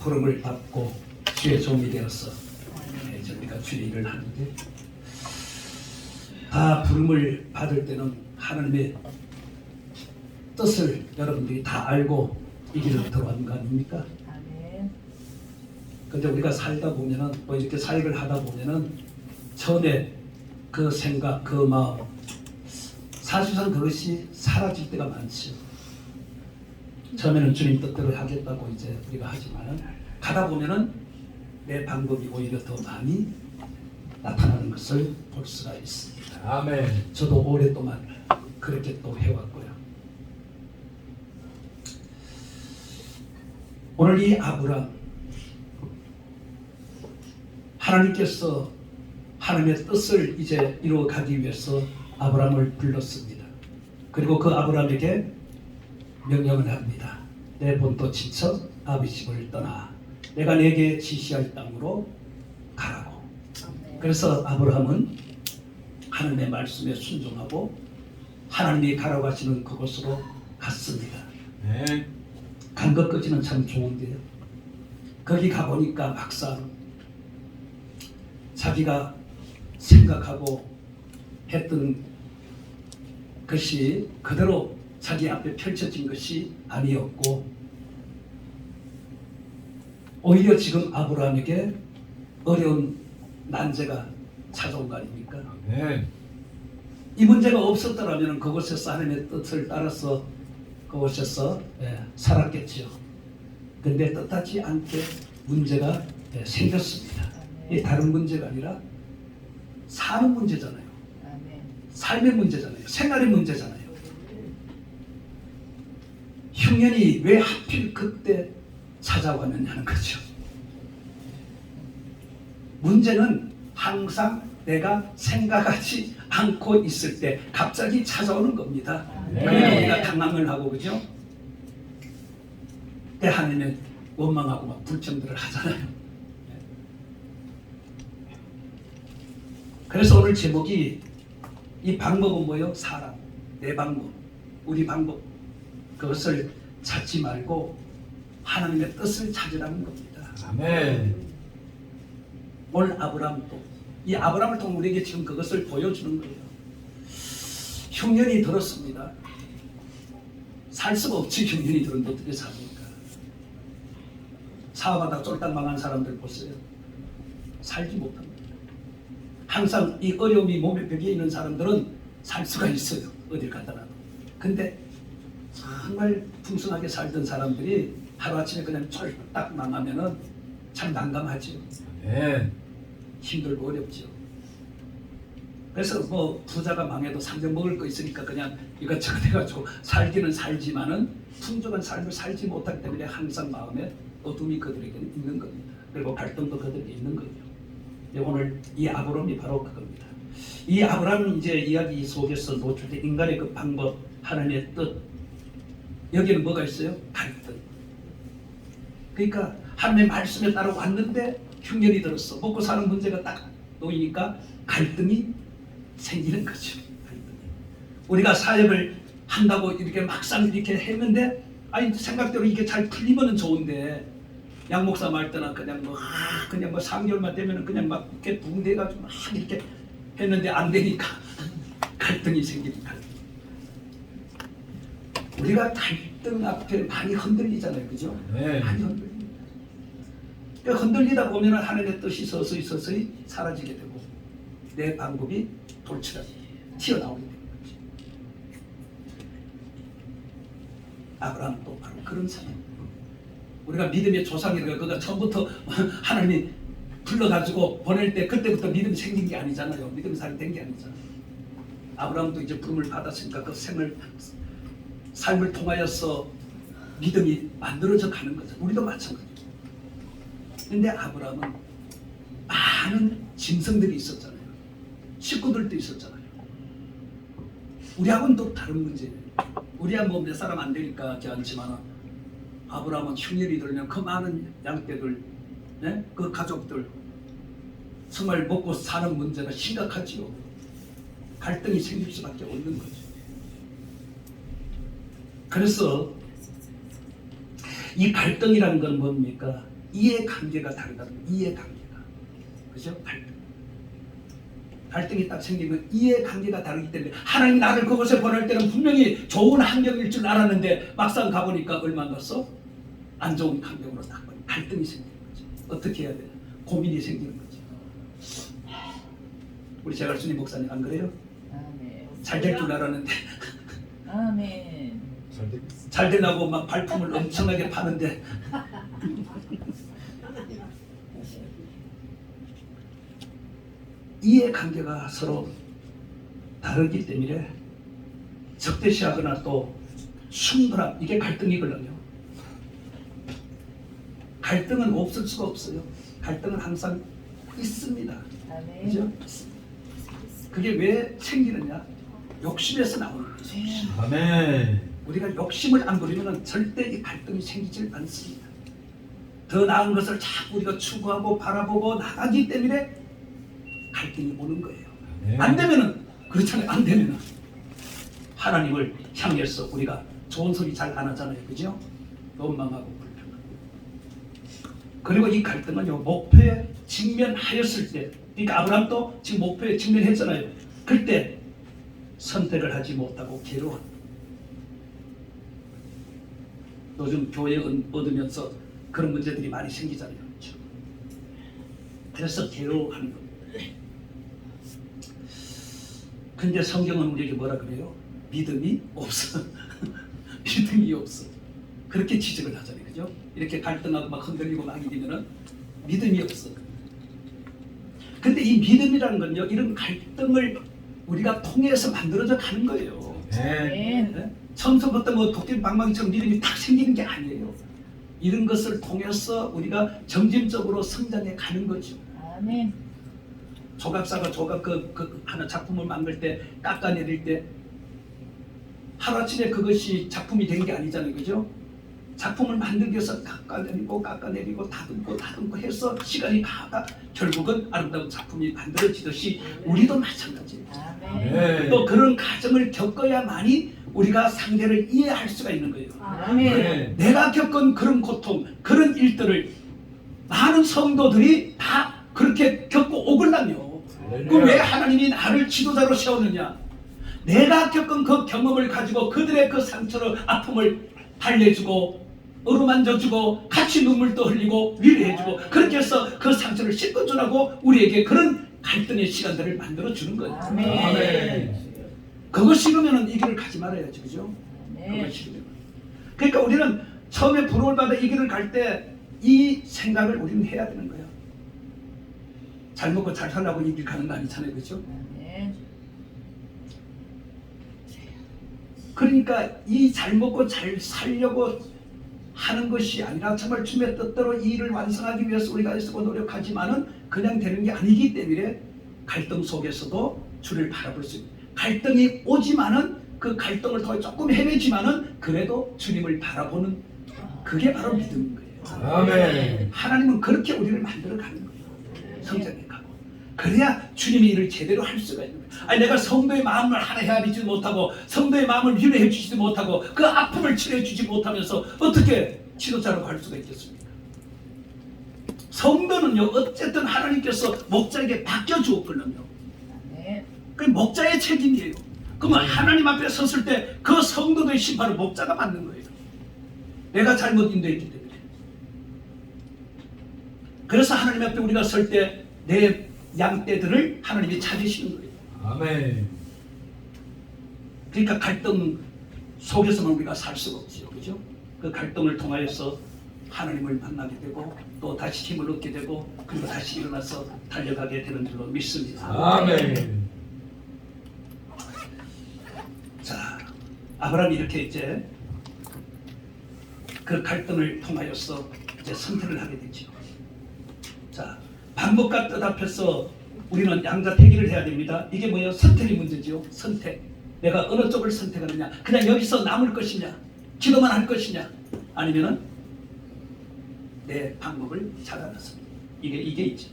부름을 받고 주의 종이 되어서 우리가 주의 일을 하는데, 다 부름을 받을 때는 하나님의 뜻을 여러분들이 다 알고 이 길을 들어가는 거 아닙니까? 근데 우리가 살다 보면은 뭐 이렇게 사역을 하다 보면은 처음에 그 생각, 그 마음, 사실상 그것이 사라질 때가 많죠. 처음에는 주님 뜻대로 하겠다고 이제 우리가 하지만은 가다 보면은 내 방법이 오히려 더 많이 나타나는 것을 볼 수가 있습니다. 아멘. 저도 오랫동안 그렇게 또 해왔고요. 오늘 이 아브람, 하나님께서 하나님의 뜻을 이제 이루어가기 위해서 아브람을 불렀습니다. 그리고 그 아브람에게 명령을 합니다. 내 본토 친척 아비 집을 떠나 내가 내게 지시할 땅으로 가라고. 그래서 아브람은 하나님의 말씀에 순종하고 하나님이 가라고 하시는 그곳으로 갔습니다. 네. 간 것까지는 참 좋은데요. 거기 가보니까 막상 자기가 생각하고 했던 것이 그대로 자기 앞에 펼쳐진 것이 아니었고, 오히려 지금 아브라함에게 어려운 난제가 찾아온 거 아닙니까? 네. 이 문제가 없었더라면 그곳에서 하나님의 뜻을 따라서 그곳에서 살았겠죠. 그런데 뜻하지 않게 문제가 생겼습니다. 이 다른 문제가 아니라 사는 문제잖아요. 삶의 문제잖아요. 생활의 문제잖아요. 흉년이 왜 하필 그때 찾아왔느냐는 거죠. 문제는 항상 내가 생각하지 않고 있을 때 갑자기 찾아오는 겁니다. 그러니까 우리가 당황을 하고, 그죠? 때 하나님은 원망하고 막 불평들을 하잖아요. 그래서 오늘 제목이, 이 방법은 뭐예요? 사람, 내 방법, 우리 방법, 그것을 찾지 말고 하나님의 뜻을 찾으라는 겁니다. 아멘. 오늘 아브람도, 이 아브람을 통해 우리에게 지금 그것을 보여주는 거예요. 흉년이 들었습니다. 살 수가 없지. 흉년이 들었는데 어떻게 삽니까? 사업하다 쫄딱 망한 사람들 보세요. 살지 못합니다. 항상 이 어려움이 몸에 벽에 있는 사람들은 살 수가 있어요. 어딜 갖다 놔도. 근데 정말 풍성하게 살던 사람들이 하루아침에 그냥 쫄딱 망하면은 참 난감하죠. 네. 힘들고 어렵죠. 그래서 뭐 부자가 망해도 상점 먹을 거 있으니까 그냥 이것저것 해가지고 살기는 살지만은 풍족한 삶을 살지 못하기 때문에 항상 마음에 어둠이 그들에게는 있는 겁니다. 그리고 갈등도 그들에게 있는 거죠. 오늘 이 아브람이 바로 그겁니다. 이 아브람 이제 이야기 속에서 노출된 인간의 그 방법, 하나님의 뜻, 여기는 뭐가 있어요? 갈등. 그러니까 하나님의 말씀에 따라 왔는데 흉년이 들었어. 먹고 사는 문제가 딱 놓이니까 갈등이 생기는 거죠. 갈등이. 우리가 사역을 한다고 이렇게 막상 이렇게 했는데, 아니 생각대로 이게 잘 풀리면은 좋은데, 양 목사 말 때나 그냥 뭐 3개월만 되면은 그냥 막 이렇게 붕대가지고 막 이렇게 했는데 안 되니까 갈등이 생기니까. 우리가 갈등 앞에 많이 흔들리잖아요, 그죠? 네. 많이 흔들립니다. 그러니까 흔들리다 보면은 하나님의 뜻이 서서히 사라지게 되고 내 방법이 돌출하게 튀어나오게 되는 거죠. 아브라함도 바로 그런 사람. 우리가 믿음의 조상이라고 그가 처음부터 하나님이 불러가지고 보낼 때 그때부터 믿음이 생긴 게 아니잖아요. 믿음이 된 게 아니잖아요. 아브라함도 이제 부름을 받았으니까 그 삶을 통하여서 믿음이 만들어져 가는 거죠. 우리도 마찬가지죠. 근데 아브라함은 많은 짐승들이 있었잖아요. 식구들도 있었잖아요. 우리하고는 또 다른 문제예요. 우리야 뭐 몇 사람 안 되니까 하지 않지만 아브라함은 흉년이 들면 그 많은 양떼들, 그 가족들 정말 먹고 사는 문제가 심각하지요. 갈등이 생길 수밖에 없는 거죠. 그래서 이 갈등이라는 건 뭡니까? 이해관계가 다르다는 거예요. 이해관계가. 그죠? 갈등이 딱 생기면 이해관계가 다르기 때문에 하나님이 나를 그곳에 보낼 때는 분명히 좋은 환경일 줄 알았는데 막상 가보니까 얼마 안 갔어? 안 좋은 환경으로 딱 갈등이 생기는 거죠. 어떻게 해야 되나? 고민이 생기는 거죠. 우리 제갈순이 목사님 안 그래요? 아멘. 잘 될 줄 알았는데 아멘. 잘 되겠습니다. 잘 되려고 막 발품을 엄청나게 파는데 이해관계가 서로 다르기 때문에 적대시하거나 또 충돌함, 이게 갈등이거든요. 갈등은 없을 수가 없어요. 갈등은 항상 있습니다. 아멘. 그죠? 그게 왜 생기느냐? 욕심에서 나오는 거죠. 아멘. 우리가 욕심을 안 부리면 절대 이 갈등이 생기질 않습니다. 더 나은 것을 자꾸 우리가 추구하고 바라보고 나가기 때문에 갈등이 오는 거예요. 아멘. 안 되면은 그렇잖아요. 안 되면은 하나님을 향해서 우리가 좋은 소리 잘 안 하잖아요. 그죠? 원망하고 불평하고. 그리고 이 갈등은요, 목표에 직면하였을 때, 그러니까 아브라함도 지금 목표에 직면했잖아요. 그때 선택을 하지 못하고 괴로워합니다. 요즘 교회 얻으면서 그런 문제들이 많이 생기잖아요. 그렇죠? 그래서 괴로워하는 겁니다. 근데 성경은 우리에게 뭐라 그래요? 믿음이 없어. 믿음이 없어. 그렇게 지적을 하잖아요. 그죠? 이렇게 갈등하고 막 흔들리고 막 이러면은 믿음이 없어. 근데 이 믿음이라는 건요, 이런 갈등을 우리가 통해서 만들어져 가는 거예요. 아멘. 네? 처음부터 뭐 도깨비 방망이처럼 믿음이 딱 생기는 게 아니에요. 이런 것을 통해서 우리가 점진적으로 성장해 가는 거죠. 아멘. 조각사가 조각 그 하나 작품을 만들 때 깎아내릴 때 하루아침에 그것이 작품이 된 게 아니잖아요. 그죠? 작품을 만들기 위해서 깎아내리고 다듬고 해서 시간이 가다가 결국은 아름다운 작품이 만들어지듯이 우리도 마찬가지예요. 아멘. 아멘. 또 그런 과정을 겪어야만이 우리가 상대를 이해할 수가 있는 거예요. 아멘. 내가 겪은 그런 고통, 그런 일들을 많은 성도들이 다 그렇게 겪고 오걸라며. 그럼 왜 하나님이 나를 지도자로 세웠느냐? 내가 겪은 그 경험을 가지고 그들의 그 상처를, 아픔을 달래주고 어루만져주고 같이 눈물도 흘리고 위로해주고 그렇게 해서 그 상처를 씻어주라고 우리에게 그런 갈등의 시간들을 만들어주는 거예요. 아멘. 그거 싫으면 이 길을 가지 말아야지. 그죠? 그거 아멘. 싫으면. 그러니까 우리는 처음에 부름을 받아 이 길을 갈 때 이 생각을 우리는 해야 되는 거예요. 잘 먹고 잘 살라고 이 길 가는 거 아니잖아요. 그죠? 아멘. 그러니까 이 잘 먹고 잘 살려고 하는 것이 아니라 정말 주님의 뜻대로 이 일을 완성하기 위해서 우리가 애쓰고 노력하지만은 그냥 되는 게 아니기 때문에 갈등 속에서도 주를 바라볼 수 있는, 갈등이 오지만은 그 갈등을 통해 조금 헤매지만은 그래도 주님을 바라보는, 그게 바로 믿음인 거예요. 아멘. 하나님은 그렇게 우리를 만들어 가는 거예요. 성장해 가고. 그래야 주님이 일을 제대로 할 수가 있는 거예요. 아니 내가 성도의 마음을 하나 헤아리지 못하고 성도의 마음을 위로해 주지도 못하고 그 아픔을 치료해 주지 못하면서 어떻게 지도자로 갈 수가 있겠습니까? 성도는요, 어쨌든 하나님께서 목자에게 맡겨주었거든요. 아멘. 그 목자의 책임이에요. 그러면 하나님 앞에 섰을 때 그 성도들의 심판을 목자가 받는 거예요. 내가 잘못 인도했기 때문에. 그래서 하나님 앞에 우리가 설 때 내 양떼들을 하나님이 찾으시는 거예요. 아멘. 그러니까 갈등 속에서만 우리가 살 수가 없죠. 그죠? 그 갈등을 통하여서 하나님을 만나게 되고 또 다시 힘을 얻게 되고 그리고 다시 일어나서 달려가게 되는 줄로 믿습니다. 아멘. 자, 아브라함이 이렇게 이제 그 갈등을 통하여서 이제 선택을 하게 되죠. 자, 방법과 뜻 앞에서 우리는 양자택일을 해야 됩니다. 이게 뭐예요? 선택이 문제죠. 선택. 내가 어느 쪽을 선택하느냐? 그냥 여기서 남을 것이냐? 기도만 할 것이냐? 아니면은 내 방법을 찾아서 이게 있지.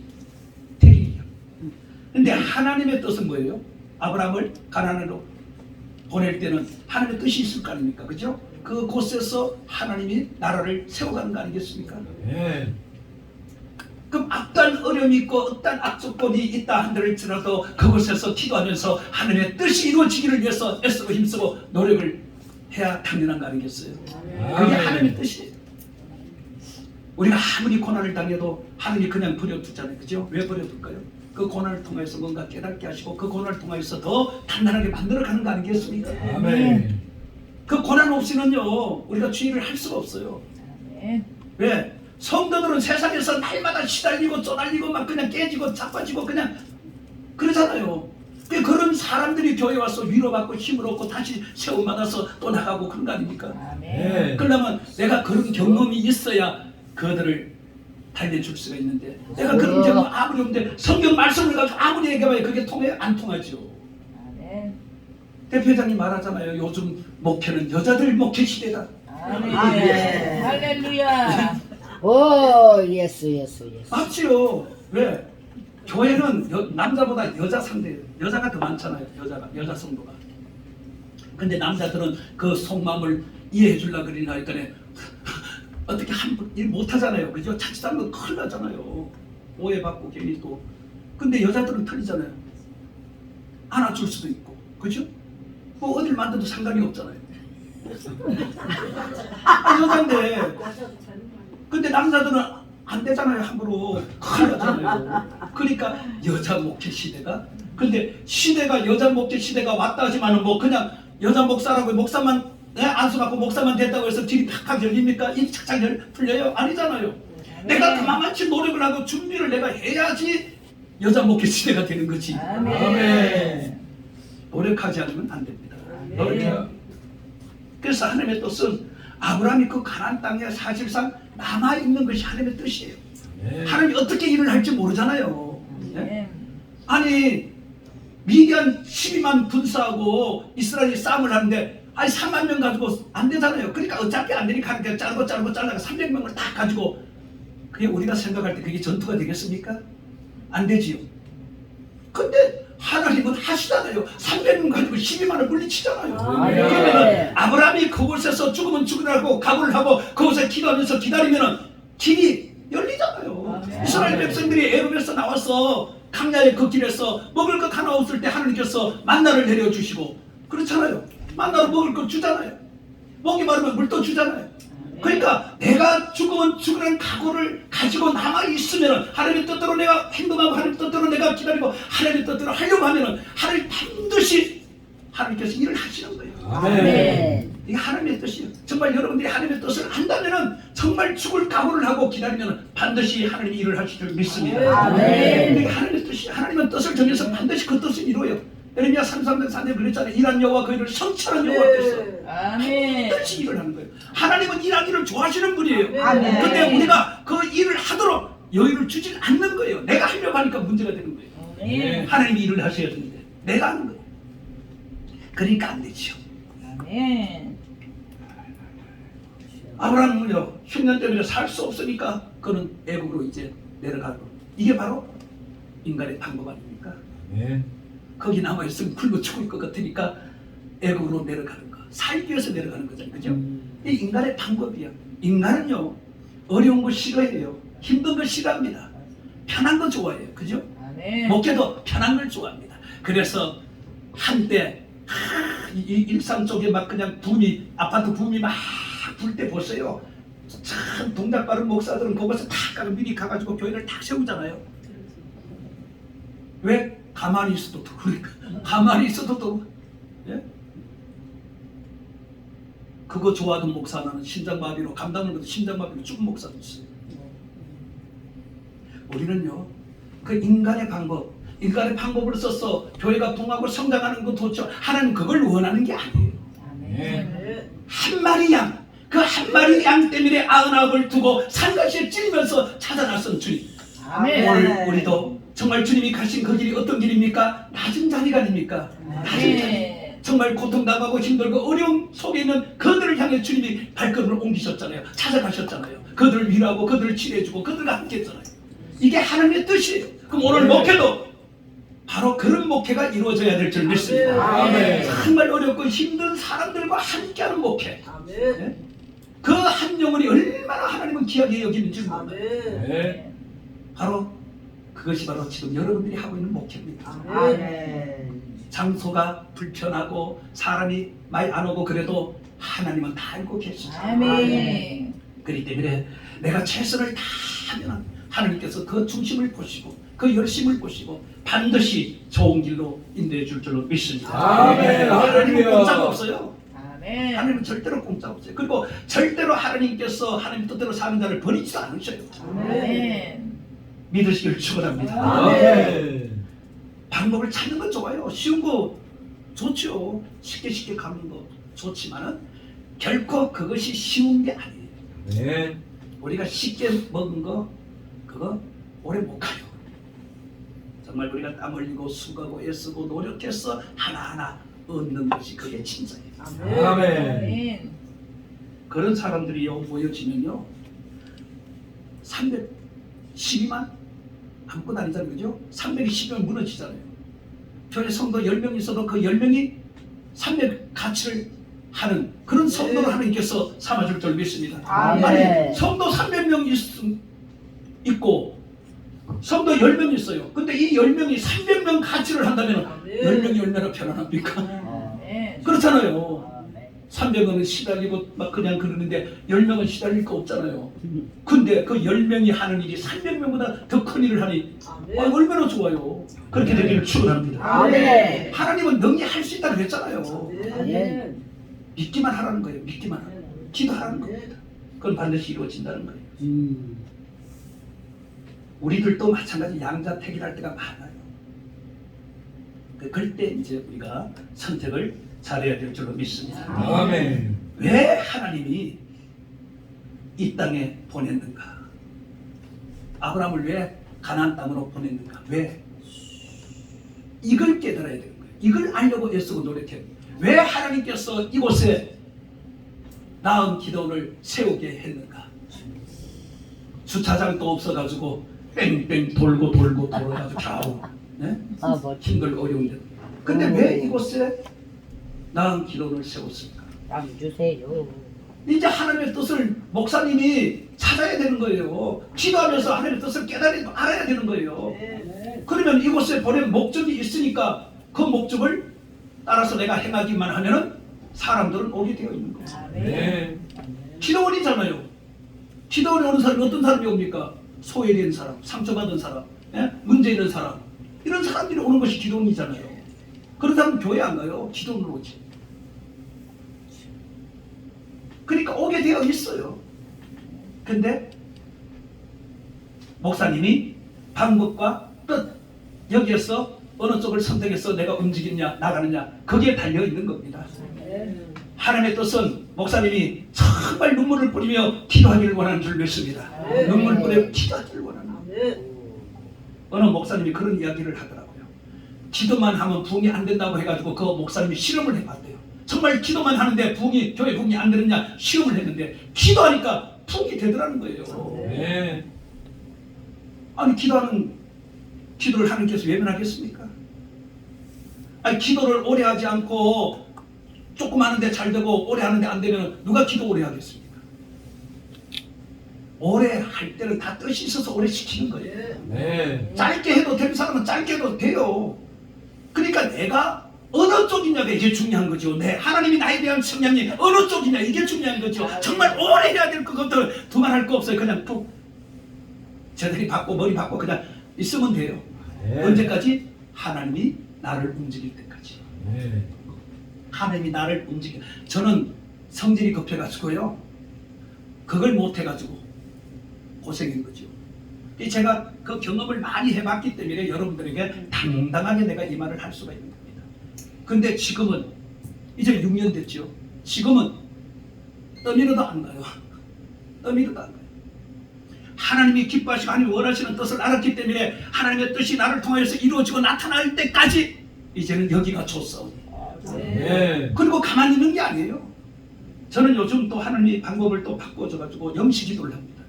택일이요. 근데 하나님의 뜻은 뭐예요? 아브라함을 가나안으로 보낼 때는 하나님의 뜻이 있을 거 아닙니까? 그죠? 그 곳에서 하나님이 나라를 세워가는 거 아니겠습니까? 아멘. 어려움이 있고 어떤 악조건이 있다 한들지라도 그곳에서 기도하면서 하나님의 뜻이 이루어지기를 위해서 애쓰고 힘쓰고 노력을 해야 당연한 거 아니겠어요? 그게 하나님의 뜻이에요. 우리가 아무리 고난을 당해도 하나님이 그냥 버려두잖아요. 그죠? 왜 버려둘까요? 그 고난을 통해서 뭔가 깨닫게 하시고 그 고난을 통해서 더 단단하게 만들어가는 거 아니겠습니까? 아멘. 그 고난 없이는요 우리가 주의를 할 수가 없어요. 아멘. 왜? 성도들은 세상에서 날마다 시달리고 쪼달리고 막 그냥 깨지고 자빠지고 그냥 그러잖아요. 그런 사람들이 교회 와서 위로받고 힘을 얻고 다시 세움받아서 또 나가고 그런 거 아닙니까? 아멘. 그러려면 내가 그런 경험이 있어야 그들을 달래줄 수가 있는데 내가 그런 경험 아무리 없는데 성경 말씀을 가지고 아무리 얘기해봐야 그게 통해요? 안 통하죠. 아멘. 대표장님 말하잖아요. 요즘 목회는 여자들 목회 시대다. 아멘. 아멘. 할렐루야. 오, 예수, 예수, 예수. 맞지요. 왜? 교회는 남자보다 여자 상대예요. 여자가 더 많잖아요. 여자 성도가. 근데 남자들은 그 속마음을 이해해 주려고 그러나 했더니 어떻게 일 못하잖아요. 그죠? 자칫하면 큰일 나잖아요. 오해받고 괜히 또. 근데 여자들은 틀리잖아요. 안아줄 수도 있고. 그죠? 뭐 어딜 만져도 상관이 없잖아요. 여잔데. 근데 남자들은 안 되잖아요. 함부로. 큰일 나잖아요. 그러니까 여자 목회 시대가. 근데 시대가 여자 목회 시대가 왔다 하지만은 뭐 그냥 여자 목사라고 목사만 안수받고 목사만 됐다고 해서 길이 팍팍 열립니까? 입이 착착 풀려요? 아니잖아요. 내가 그만치 노력을 하고 준비를 내가 해야지 여자 목회 시대가 되는 거지. 아멘. 노력하지 않으면 안 됩니다. 노력해요. 그래서 하나님의 뜻은 아브라함이 그 가나안 땅에 사실상 남아있는 것이 하나님의 뜻이에요. 하나님이 어떻게 일을 할지 모르잖아요. 네? 아니 미디안 12만 분사하고 이스라엘이 싸움을 하는데 아니 3만 명 가지고 안 되잖아요. 그러니까 어차피 안 되니까 자르고 잘라가 300명을 딱 가지고 그게 우리가 생각할 때 그게 전투가 되겠습니까? 안 되지요. 근데 하나님은 하시잖아요. 300명 가지고 12만을 물리치잖아요. 그러면 아브라함이 그곳에서 죽으면 죽으라고 각오를 하고 그곳에 기도하면서 기다리면은 길이 열리잖아요. 이스라엘 백성들이 애굽에서 나와서 강야의 그 길에서 먹을 것 하나 없을 때 하나님께서 만나를 내려주시고 그렇잖아요. 만나로 먹을 것 주잖아요. 목이 마르면 물도 주잖아요. 그러니까 내가 죽으면 죽으라는 각오를 가지고 남아있으면 하나님의 뜻대로 내가 행동하고 하나님의 뜻대로 내가 기다리고 하나님의 뜻대로 하려고 하면 하나님 반드시 하나님께서 일을 하시는 거예요. 아멘. 이게 하나님의 뜻이에요. 정말 여러분들이 하나님의 뜻을 한다면 정말 죽을 각오를 하고 기다리면 반드시 하나님이 일을 하실 줄 믿습니다. 아멘. 이게 하나님의 뜻이에요. 하나님은 뜻을 정해서 반드시 그 뜻을 이루어요. 에레미야 33장 4절 그랬잖아요. 일한 여호와 그 일을 성취하는 여호와께서 아멘. 반드시 일을 하는 거예요. 하나님은 일하기를 좋아하시는 분이에요. 아멘. 근데 우리가 그 일을 하도록 여유를 주지 않는 거예요. 내가 하려고 하니까 문제가 되는 거예요. 아멘. 하나님이 일을 하셔야 되는데 내가 하는 거예요. 그러니까 안 되죠. 아멘. 아브라함은요 흉년 때문에 살 수 없으니까 그는 애국으로 이제 내려가고 이게 바로 인간의 방법 아닙니까? 네. 거기 남아있으면 굶어 죽을 것 같으니까 애국으로 내려가는 거 살기 위해서 내려가는 거잖아요. 그죠? 이 인간의 방법이야. 인간은요 어려운 거 싫어해요. 힘든 거 싫어합니다. 편한 거 좋아해요. 그죠? 아멘. 목회도 편한 걸 좋아합니다. 그래서 한때 이 일산 쪽에 막 그냥 붐이 아파트 붐이 막 불 때 보세요. 참 동작 빠른 목사들은 거기서 탁 가서 미리 가가지고 교회를 탁 세우잖아요. 왜? 가만히 있어도 더우니까. 가만히 있어도 더워. 예? 그거 좋아하던 목사 하나는 심장마비로 감당을 못해서 심장마비로 죽은 목사도 있어요. 우리는요 그 인간의 방법을 써서 교회가 동하고 성장하는 것 좋죠. 하나님 그걸 원하는 게 아니에요. 아멘. 한 마리 양, 그 한 마리 양 때문에 99을 두고 산가시에 찔리면서 찾아 나선 주님. 아멘. 오늘 우리도 정말 주님이 가신 그 길이 어떤 길입니까? 낮은 자리가 아닙니까? 낮은 자리. 아멘. 정말 고통당하고 힘들고 어려움 속에 있는 그들을 향해 주님이 발걸음을 옮기셨잖아요. 찾아가셨잖아요. 그들을 위로하고 그들을 치료해주고 그들과 함께 했잖아요. 이게 하나님의 뜻이에요. 그럼 오늘 목회도 바로 그런 목회가 이루어져야 될 줄 믿습니다. 아멘. 정말 어렵고 힘든 사람들과 함께하는 목회. 아멘. 그 한 영혼이 얼마나 하나님은 귀하게 여기는지 모릅니다. 아멘. 네. 바로 그것이 바로 지금 여러분들이 하고 있는 목회입니다. 아멘. 장소가 불편하고 사람이 많이 안 오고 그래도 하나님은 다 알고 계시죠. 아멘. 그렇기 때문에 내가 최선을 다하면 하나님께서 그 중심을 보시고 그 열심을 보시고 반드시 좋은 길로 인도해 줄 줄로 믿습니다. 아멘. 하나님은 할렐루야. 공짜가 없어요. 아멘. 하나님은 절대로 공짜 없어요. 그리고 절대로 하나님께서 하나님 뜻대로 사는 자를 버리지도 않으셔요. 아멘. 믿으시길 축원합니다. 아멘. 방법을 찾는 건 좋아요. 쉬운 거 좋죠. 쉽게 가는 거 좋지만은 결코 그것이 쉬운 게 아니에요. 네. 우리가 쉽게 먹은 거 그거 오래 못 가요. 정말 우리가 땀 흘리고 수고하고 애쓰고 노력해서 하나하나 얻는 것이 그게 진짜예요. 아멘. 아멘. 그런 사람들이요 모여지면요 312만 아무것도 아니잖아요. 그죠? 312만 무너지잖아요. 교회 성도 10명 있어도 그 10명이 300 가치를 하는 그런 성도를 네. 하나님께서 삼아줄 줄 믿습니다. 아멘. 아니 성도 300명 있고 성도 10명 있어요. 근데 이 10명이 300명 가치를 한다면 아멘. 10명이 얼마나 편안합니까? 아멘. 그렇잖아요. 300명은 시달리고 막 그냥 그러는데 10명은 시달릴 거 없잖아요. 근데 그 10명이 하는 일이 300명보다 더 큰 일을 하니 얼마나 좋아요. 그렇게 되기를 축원합니다. 아멘. 하나님은 능히 할 수 있다고 했잖아요. 아멘. 믿기만 하라는 거예요. 믿기만 하라는 거예요. 기도하라는 겁니다. 그건 반드시 이루어진다는 거예요. 우리들도 마찬가지 양자택일할 때가 많아요. 그럴 때 이제 우리가 선택을 잘해야 될 줄로 믿습니다. 아멘. 왜 하나님이 이 땅에 보냈는가? 아브라함을 왜 가나안 땅으로 보냈는가? 왜? 이걸 깨달아야 되는 거예요. 이걸 알려고 애쓰고 노력해요. 왜 하나님께서 이곳에 나은 기도를 세우게 했는가? 주차장도 없어가지고 뺑뺑 돌고 돌아가지고 겨우 네? 힘들고 어려운데. 근데 왜 이곳에 나은 기도를 세웠을까? 남 주세요. 이제 하나님의 뜻을 목사님이 찾아야 되는 거예요. 기도하면서 하나님의 뜻을 깨달아 알아야 되는 거예요. 그러면 이곳에 보낸 목적이 있으니까 그 목적을 따라서 내가 행하기만 하면은 사람들은 오게 되어 있는 거예요. 네. 기도원이잖아요. 기도원에 오는 사람이 어떤 사람이 옵니까? 소외된 사람, 상처받은 사람, 예? 문제 있는 사람, 이런 사람들이 오는 것이 기도원이잖아요. 그런 사람은 교회 안 가요. 기도원으로 오지. 그러니까 오게 되어 있어요. 근데 목사님이 방법과 뜻 여기에서 어느 쪽을 선택해서 내가 움직이냐 나가느냐 거기에 달려 있는 겁니다. 하나님의 뜻은 목사님이 정말 눈물을 뿌리며 기도하기를 원하는 줄 믿습니다. 눈물 뿌리며 기도하기를 원하는. 어느 목사님이 그런 이야기를 하더라고요. 기도만 하면 부흥이 안 된다고 해가지고 그 목사님이 실험을 해봤대요. 정말 기도만 하는데 부흥이 교회 부흥이 안 되느냐 시험을 했는데 기도하니까 부흥이 되더라는 거예요. 네. 아니 기도를 하나님께서 외면하겠습니까? 아니 기도를 오래 하지 않고 조금 하는데 잘 되고 오래 하는데 안 되면 누가 기도 오래 하겠습니까? 오래 할 때는 다 뜻이 있어서 오래 시키는 거예요. 네. 짧게 해도 되는 사람은 짧게 해도 돼요. 그러니까 내가 어느 쪽이냐가 이게 중요한 거죠. 하나님이 나에 대한 성향이 어느 쪽이냐 이게 중요한 거죠. 정말 오래 해야 될 것들 두말할 거 없어요. 그냥 툭 제대로 받고 머리 받고 그냥 있으면 돼요. 네. 언제까지? 하나님이 나를 움직일 때까지. 네. 하나님이 나를 움직여. 저는 성질이 급해가지고요. 그걸 못해가지고 고생인 거죠. 제가 그 경험을 많이 해봤기 때문에 여러분들에게 당당하게 내가 이 말을 할 수가 있는 겁니다. 근데 지금은 이제 6년 됐죠. 지금은 떠미로도 안 가요. 떠미로도 안 가요. 하나님이 기뻐하시고 하나님이 원하시는 뜻을 알았기 때문에 하나님의 뜻이 나를 통해서 이루어지고 나타날 때까지 이제는 여기가 좋소. 네. 그리고 가만히 있는 게 아니에요. 저는 요즘 또 하나님이 방법을 또 바꿔줘가지고 영시기도를 합니다.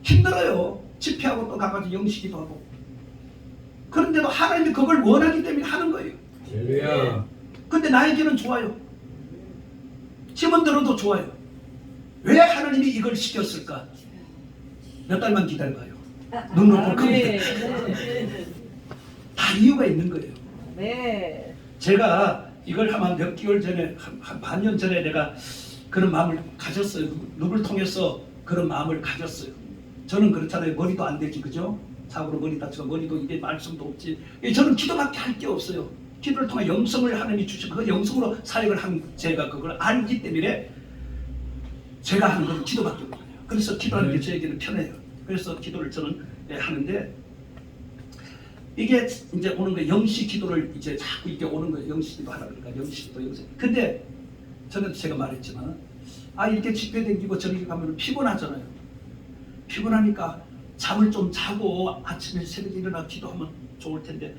힘들어요. 집회하고 또 가가지고 영시기도 하고. 그런데도 하나님이 그걸 원하기 때문에 하는 거예요. 할렐루야. 근데 나에게는 좋아요. 팀원들은 더 좋아요. 왜 하나님이 이걸 시켰을까? 몇 달만 기다려봐요. 눈높을 네. 겁니다. 다 이유가 있는 거예요. 네. 제가 이걸 아마 몇 개월 전에 한 반년 전에 내가 그런 마음을 가졌어요. 누굴 통해서 그런 마음을 가졌어요. 저는 그렇잖아요. 머리도 안 되지, 그죠? 사고로 머리 다치고 머리도 이게 말씀도 없지. 저는 기도밖에 할 게 없어요. 기도를 통해 영성을 하나님이 주시고 그 영성으로 사역을 한 제가 그걸 알기 때문에 제가 하는 건 기도밖에 없거든요. 그래서 기도하는 게 저에게는 편해요. 그래서 기도를 저는 하는데 이게 이제 오는 거 영시 기도를 이제 자꾸 이게 오는 거예요. 영시 기도 하라 그러니까 영시 기도 영시. 근데 저는 제가 말했지만 이렇게 집회 댕기고 저기 가면 피곤하잖아요. 피곤하니까 잠을 좀 자고 아침에 새벽에 일어나 기도하면 좋을 텐데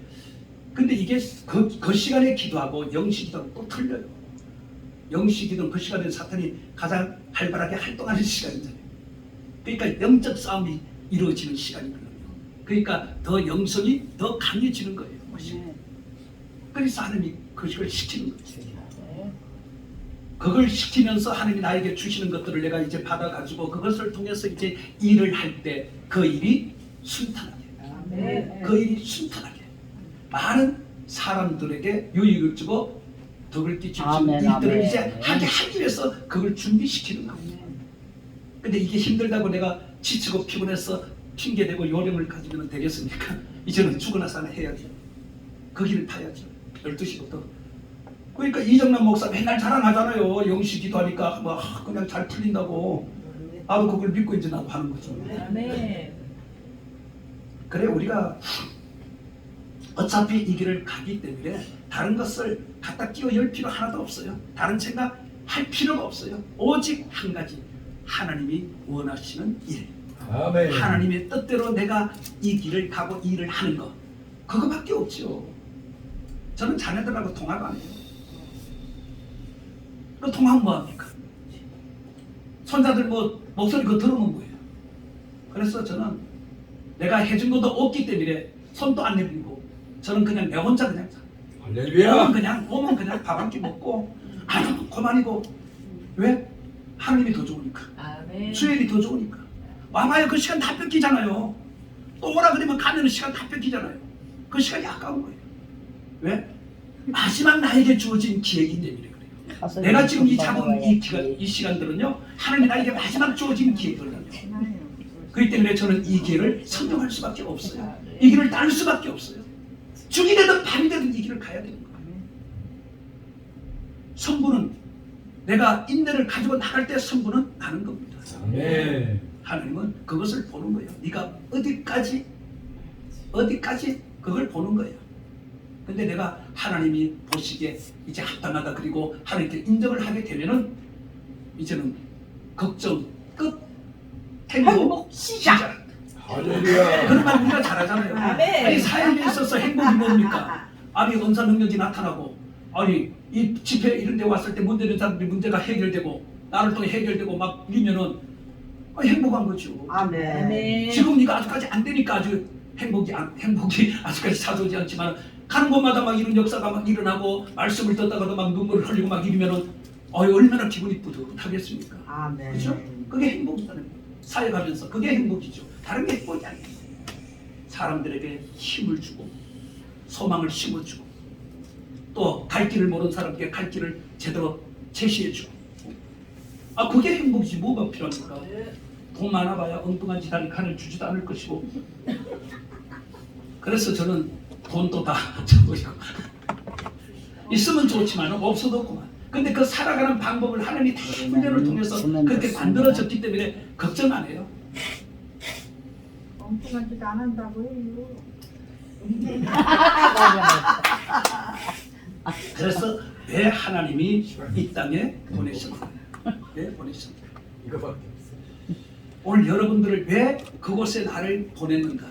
근데 이게 그 시간에 기도하고 영시 기도는 또 틀려요. 영시 기도는 그 시간에 사탄이 가장 활발하게 활동하는 시간이잖아요. 그러니까 영적 싸움이 이루어지는 시간이거든요. 그러니까 더 영성이 더 강해지는 거예요. 그래서 하나님이 그걸 시키는 거죠. 그걸 시키면서 하나님이 나에게 주시는 것들을 내가 이제 받아가지고 그것을 통해서 이제 일을 할 때 그 일이 순탄하게, 그 일이 순탄하게 많은 사람들에게 유익을 주고 덕을 끼칠 수 있는 아멘, 일들을 아멘. 이제 하기 위해서 그걸 준비시키는 거예요. 근데 이게 힘들다고 내가 지치고 피곤해서 핑계대고 요령을 가지면 되겠습니까? 이제는 죽어나서 하나 해야죠. 그 길을 타야죠. 12시부터. 그러니까 이정남 목사 맨날 자랑하잖아요. 영시 기도하니까 뭐 그냥 잘 풀린다고. 나도 그걸 믿고 이제 나도 하는 거죠. 아멘. 그래 우리가 어차피 이 길을 가기 때문에 다른 것을 갖다 끼워 열 필요 하나도 없어요. 다른 생각 할 필요가 없어요. 오직 한 가지 하나님이 원하시는 일. 아멘. 하나님의 뜻대로 내가 이 길을 가고 일을 하는 거 그거밖에 없죠. 저는 자녀들하고 통화도 안 해요. 그 통화하면 뭐합니까? 손자들 뭐 목소리 그거 들으면 뭐예요? 그래서 저는 내가 해준 것도 없기 때문에 손도 안 내밀고 저는 그냥 내 혼자 그냥 할렐루야. 오면 그냥 밥 한 끼 먹고 안 오면 그만이고. 왜? 하나님이 더 좋으니까. 아멘. 수혜이 더 좋으니까. 와봐요. 그 시간 다 뺏기잖아요. 또 오라 그러면 가면 시간 다 뺏기잖아요. 그 시간이 아까운 거예요. 왜? 마지막 나에게 주어진 기회이기 때문에 그래요. 내가 지금 이 잡은 이 시간들은요 하나님이 나에게 마지막 주어진 기회거든요. 그렇기 때문에 저는 이 기회를 선정할 수밖에 없어요. 이 길을 따를 수밖에 없어요. 죽이 되든 밤이 되든 이 길을 가야 되는 거예요. 성부는 내가 인내를 가지고 나갈 때 성부는 아는 겁니다. 아멘. 하나님은 그것을 보는 거예요. 네가 어디까지 그걸 보는 거예요. 근데 내가 하나님이 보시기에 이제 합당하다 그리고 하나님께 인정을 하게 되면은 이제는 걱정 끝, 행복 시작. 할렐루야. 그런 말 우리가 잘하잖아요. 아멘. 아니 사역에 있어서 행복이 뭡니까? 아니 은사 능력이 나타나고 아니 이 집회 이런 데 왔을 때 문제된 사람들이 문제가 해결되고 나를 통해 해결되고 막 이러면은 행복한 거죠. 아멘. 지금 네가 아직까지 안 되니까 아주 행복이 아직까지 찾아오지 않지만 가는 곳마다 막 이런 역사가 막 일어나고 말씀을 듣다가도 막 눈물을 흘리고 막 이러면은 얼마나 기분이 뿌듯하겠습니까? 아멘. 그렇죠? 그게 행복이라는 거예요. 사역하면서 그게 행복이죠. 다른 게 행복이 아니에요. 사람들에게 힘을 주고 소망을 심어주고 또 갈 길을 모르는 사람에게 갈 길을 제대로 제시해주고 그게 행복이지 뭐가 필요합니까? 돈 많아봐야 엉뚱한 짓 하니까 하늘 주지도 않을 것이고 그래서 저는 돈도 다 줘버리고 있으면 좋지만 없어도 없구만. 근데 그 살아가는 방법을 하나님이 다 훈련을 통해서 그렇게 만들어졌기 때문에 걱정 안 해요. 엉뚱한 짓 안 한다고요. 그래서 왜 하나님이 이 땅에 보내셨나? 왜 보내셨나? 이거밖에 없어. 오늘 여러분들을 왜 그곳에 나를 보냈는가?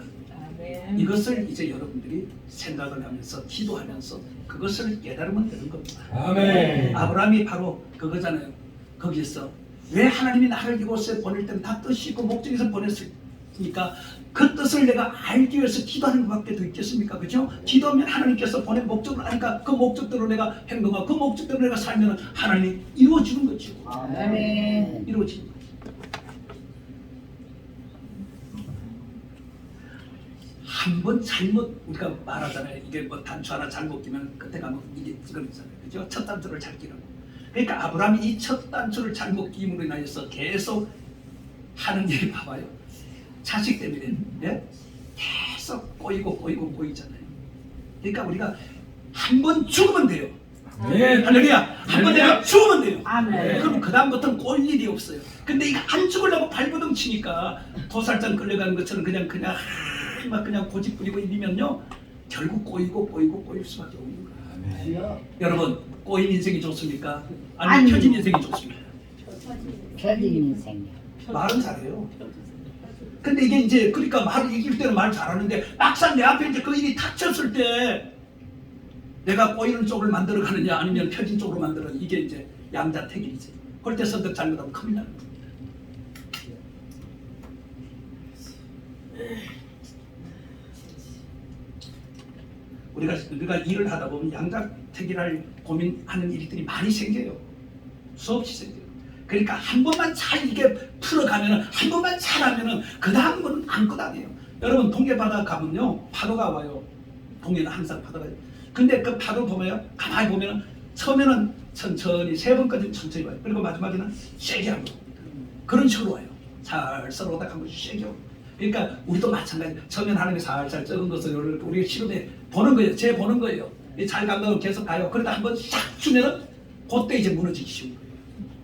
아멘. 이것을 이제 여러분들이 생각을 하면서 기도하면서 그것을 깨달으면 되는 겁니다. 아멘. 아브라함이 바로 그거잖아요. 거기서 왜 하나님이 나를 이곳에 보낼 때는 다 뜻이 있고 목적에서 보냈으니까 그 뜻을 내가 알기 위해서 기도하는 것밖에 더 있겠습니까? 그죠? 기도하면 하나님께서 보낸 목적을 아니까 그 목적대로 내가 행동하고 그 목적대로 내가 살면 하나님이 이루어지는 거죠. 아멘. 이루어지는 거죠. 한 번 잘못 우리가 말하잖아요. 이게 뭐 단추 하나 잘못 끼면 끝에 가면 이게 그러잖아요. 그죠? 첫 단추를 잘 끼라고. 그러니까 아브라함이 이 첫 단추를 잘못 끼임으로 인하여서 계속 하는 일이 봐봐요. 자식 때문에 예? 계속 꼬이잖아요. 그러니까 우리가 한 번 죽으면 돼요. 네. 할렐루야. 한 번 내가 죽으면 돼요. 아멘. 그럼 그 다음부터는 꼴 일이 없어요. 근데 이거 안 죽으려고 발버둥 치니까 도살장 끌려가는 것처럼 그냥 막 그냥 고집 부리고 이러면요 결국 꼬일 수밖에 없는 거예요. 여러분 꼬인 인생이 좋습니까? 아니면 아니. 펴진 인생이 좋습니까? 펴진 인생이야. 말은 잘해요. 근데 이게 이제 그러니까 말을 이길 때는 말 잘하는데 막상 내 앞에 이제 그 일이 닥쳤을 때 내가 꼬이는 쪽을 만들어 가느냐 아니면 펴진 쪽으로 만들어 이게 이제 양자택일이지. 그럴 때 선택 잘못하면 큰일 나는 겁니다. 우리가 일을 하다 보면 양자택일할 고민하는 일들이 많이 생겨요. 수없이 생겨요. 그러니까 한 번만 잘 이게 풀어가면은 한 번만 잘하면은 그 다음은 아무것도 아니에요. 여러분 동해 바다 가면요 파도가 와요. 동해는 항상 파도가 와요. 근데 그 파도 보면요 가만히 보면은 처음에는 천천히 세 번까지는 천천히 와요. 그리고 마지막에는 세게 하고 그런 식으로 와요. 살살 오다가 한 번씩 세게 오고. 그러니까 우리도 마찬가지. 처음에는 하나님이 살살 적은 것을 우리가 시험에 보는 거예요. 재 보는 거예요. 잘 간다고 계속 가요. 그러다 한 번 싹 주면은 그때 이제 무너지기 쉬운 거예요.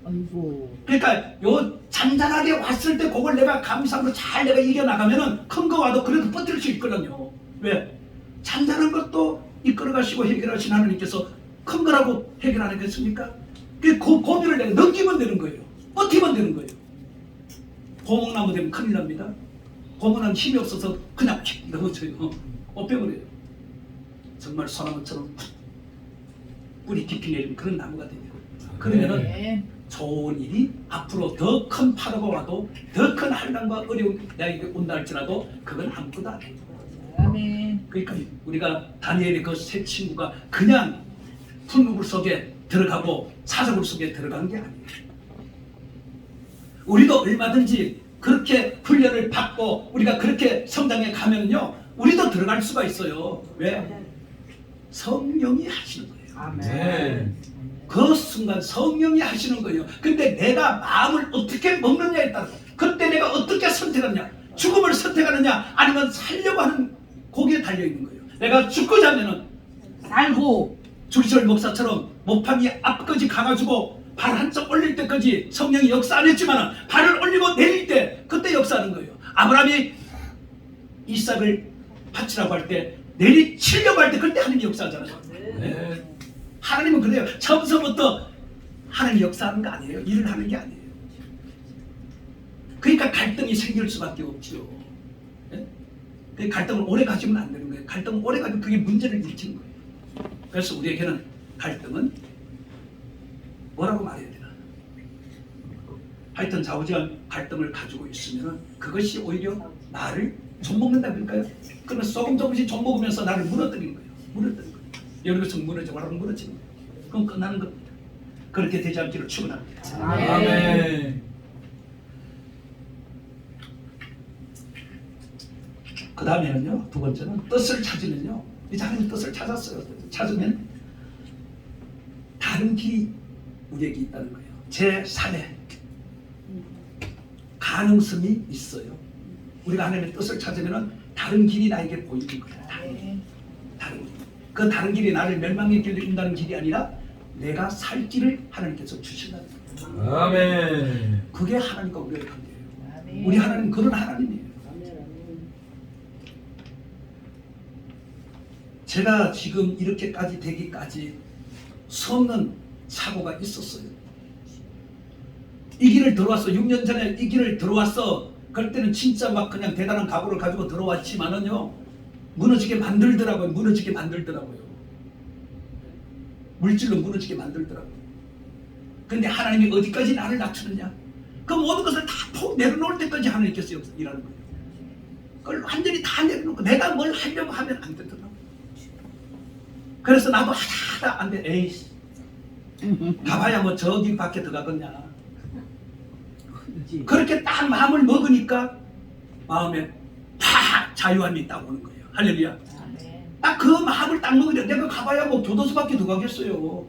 아이고. 그러니까 요 잔잔하게 왔을 때 그걸 내가 감사함으로 잘 내가 이겨나가면은 큰 거 와도 그래도 버틸 수 있거든요. 왜? 잔잔한 것도 이끌어가시고 해결하신 하나님께서 큰 거라고 해결 안 하겠습니까? 그 고비를 내가 넘기면 되는 거예요. 버티면 되는 거예요. 고목나무 되면 큰일 납니다. 고목나무 힘이 없어서 그냥 넘어져요. 엎혀버려요. 정말 소나무처럼 뿌리 깊이 내리면 그런 나무가 돼요. 그러면은 네. 좋은 일이 앞으로 더 큰 파도가 와도 더 큰 한량과 어려운 내가 온다 할지라도 그건 아무것도 아니에요. 아멘. 그러니까 우리가 다니엘의 그 세 친구가 그냥 풀무불 속에 들어가고 사자굴 속에 들어간 게 아니에요. 우리도 얼마든지 그렇게 훈련을 받고 우리가 그렇게 성장해 가면요 우리도 들어갈 수가 있어요. 왜? 성령이 하시는 거예요. 아멘. 네. 그 순간 성령이 하시는 거예요. 근데 내가 마음을 어떻게 먹느냐에 따라서 그때 내가 어떻게 선택하느냐 죽음을 선택하느냐 아니면 살려고 하는 거기에 달려있는 거예요. 내가 죽고자 하면은 살고. 주리철 목사처럼 목판이 앞까지 가가지고 발 한쪽 올릴 때까지 성령이 역사 안 했지만 발을 올리고 내릴 때 그때 역사하는 거예요. 아브라함이 이삭을 바치라고 할 때 내리치려고 할 때 그때 하나님이 역사하잖아요. 네. 하나님은 그래요. 처음서부터 하나님이 역사하는 거 아니에요. 일을 하는 게 아니에요. 그러니까 갈등이 생길 수밖에 없지요. 예? 그 갈등을 오래 가지면 안 되는 거예요. 갈등을 오래 가지면 그게 문제를 일으키는 거예요. 그래서 우리에게는 갈등은 뭐라고 말해야 되나? 하여튼 좌우지간 갈등을 가지고 있으면 그것이 오히려 나를 좀먹는다 그럴까요? 그러면 조금씩 좀 먹으면서 나를 무너뜨리는 거예요. 무너뜨리는 거예요. 여기서 무너져 와라 무너지는 거예요. 그럼 끝나는 겁니다. 그렇게 되지 않기를 축원합니다. 아멘. 그 다음에는요 두 번째는 뜻을 찾으면요 이제 하나님 뜻을 찾았어요. 찾으면 다른 길이 우리에게 있다는 거예요. 제3의 가능성이 있어요. 우리가 하나님의 뜻을 찾으면 다른 길이 나에게 보이는 거예요. 다른 길. 그 다른 길이 나를 멸망의 길로 인다는 길이 아니라 내가 살 길을 하나님께서 주신다는 거예요. 아멘. 그게 하나님과 우리의 관계예요. 아멘. 우리 하나님 그런 하나님이에요. 제가 지금 이렇게까지 되기까지 수없는 사고가 있었어요. 이 길을 들어왔어. 6년 전에 이 길을 들어왔어. 그럴 때는 진짜 막 그냥 대단한 각오를 가지고 들어왔지만은요 무너지게 만들더라고요. 무너지게 만들더라고요. 물질로 무너지게 만들더라고요. 근데 하나님이 어디까지 나를 낮추느냐? 그 모든 것을 다 푹 내려놓을 때까지 하나님께서 일하는 거예요. 그걸 완전히 다 내려놓고 내가 뭘 하려고 하면 안 되더라고요. 그래서 나도 하다 안 돼. 에이씨 가봐야 뭐 저기 밖에 들어가겠냐. 그렇게 딱 마음을 먹으니까 마음에 팍 자유함이 딱 오는 거예요. 할렐루야. 아멘. 딱 그 마음을 딱 먹으려 내가 가봐야 뭐 교도소밖에 더 가겠어요.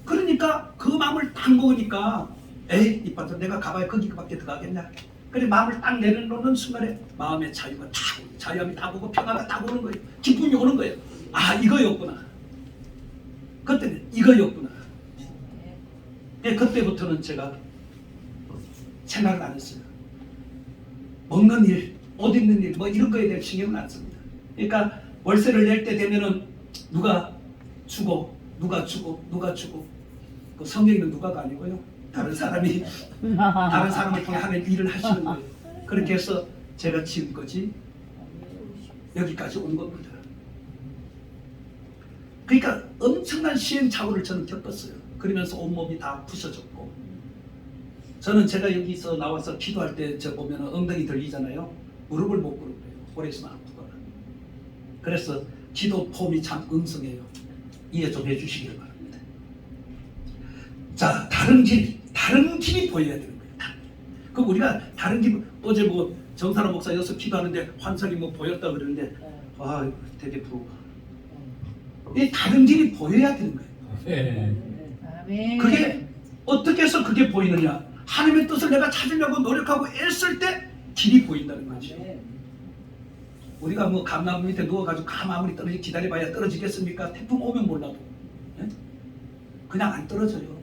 그러니까 그 마음을 딱 먹으니까 에이 이빠서 내가 가봐야 거기밖에 더 가겠냐. 그래 마음을 딱 내려놓는 순간에 마음의 자유가 딱 자유함이 딱 오고 평화가 딱 오는 거예요. 기쁨이 오는 거예요. 아 이거였구나. 그때는 이거였구나. 예, 그때부터는 제가 생각을 안 했어요. 먹는 일, 옷 입는 일, 뭐 이런 거에 대해 신경을 안 씁니다. 그러니까 월세를 낼 때 되면은 누가 주고 그 성경에는 누가가 아니고요. 다른 사람이 다른 사람을 통해 하는 일을 하시는 거예요. 그렇게 해서 제가 지금까지 여기까지 온 겁니다. 그러니까 엄청난 시행착오를 저는 겪었어요. 그러면서 온몸이 다 부서졌고 저는 제가 여기서 나와서 기도할 때 저 보면 엉덩이 들리잖아요. 무릎을 못 꿇어요. 오래 있으면 아프거나. 그래서 기도 폼이 참 응성해요. 이해 좀 해주시길 바랍니다. 자, 다른 길이 보여야 되는 거예요. 그럼 우리가 다른 길, 어제 뭐 정사람 목사 여기서 기도하는데 환상이 뭐 보였다 그러는데 아 되게 부러워. 이 다른 길이 보여야 되는 거예요. 아멘. 그게 어떻게 해서 그게 보이느냐? 하나님의 뜻을 내가 찾으려고 노력하고 애쓸 때 길이 보인다는 거죠. 우리가 뭐 감나무 밑에 누워가지고 감 아무리 떨어지 기다려봐야 떨어지겠습니까? 태풍 오면 몰라도 예? 그냥 안 떨어져요.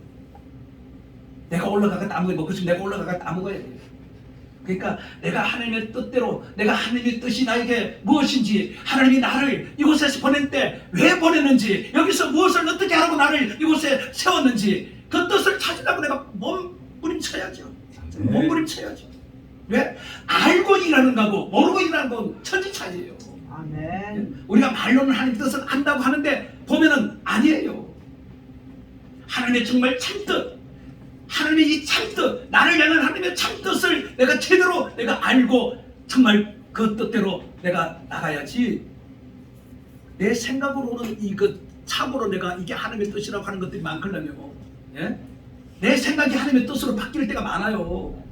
내가 올라가가 따먹어야 먹고 싶으면 내가 올라가가 따먹어야 돼요. 그러니까 내가 하나님의 뜻대로 내가 하나님의 뜻이 나에게 무엇인지 하나님이 나를 이곳에서 보낼 때 왜 보내는지 여기서 무엇을 어떻게 하라고 나를 이곳에 세웠는지 그 뜻을 찾으려고 내가 몸부림쳐야죠. 몸부림쳐야죠. 왜? 알고 일하는 거고 모르고 일하는 건 천지 차이예요. 아멘. 우리가 말로는 하나님 뜻을 안다고 하는데 보면은 아니에요. 하나님의 정말 참뜻 하나님의 이 참뜻 나를 향한 하나님의 참뜻을 내가 제대로 내가 알고 정말 그 뜻대로 내가 나가야지 내 생각으로는 이거 참으로 내가 이게 하나님의 뜻이라고 하는 것들이 많거든요. 예? 내 생각이 하나님의 뜻으로 바뀔 때가 많아요.